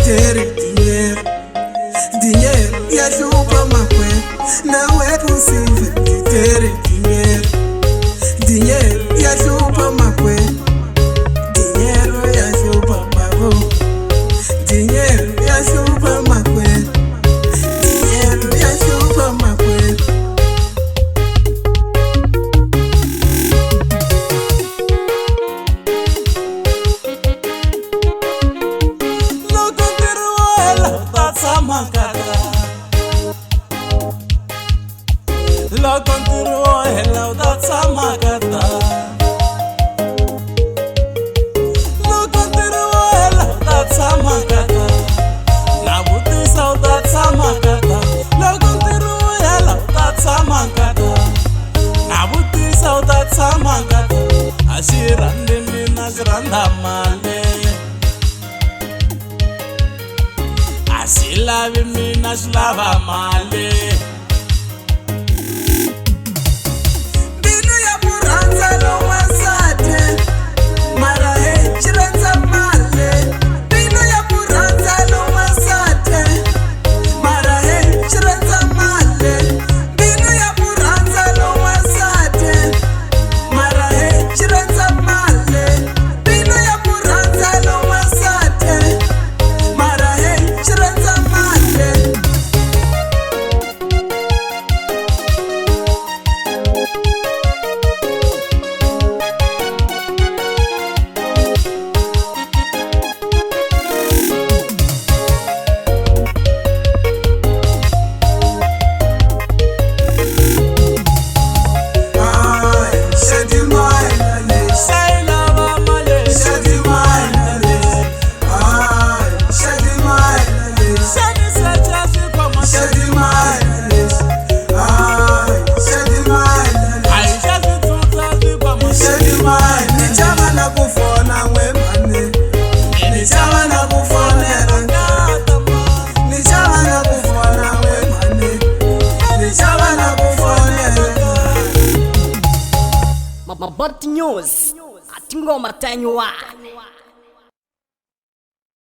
tere dinheiro. Dinheiro e ajuda macué. Não é possível ter dinheiro. Dinheiro e ajuda macué. Dinheiro e ajuda macué. Dinheiro e ajuda macué. Dinheiro e ajuda macué. Lo continuo hello that's magata. Lo continuo hello that's magata. Na buti so that's magata. Lo continuo hello that's magata. Na buti so that's magata. Ashirande ni nasranda male. Asilavi mi naslava male. Mabot News at Ngoma Tanywa.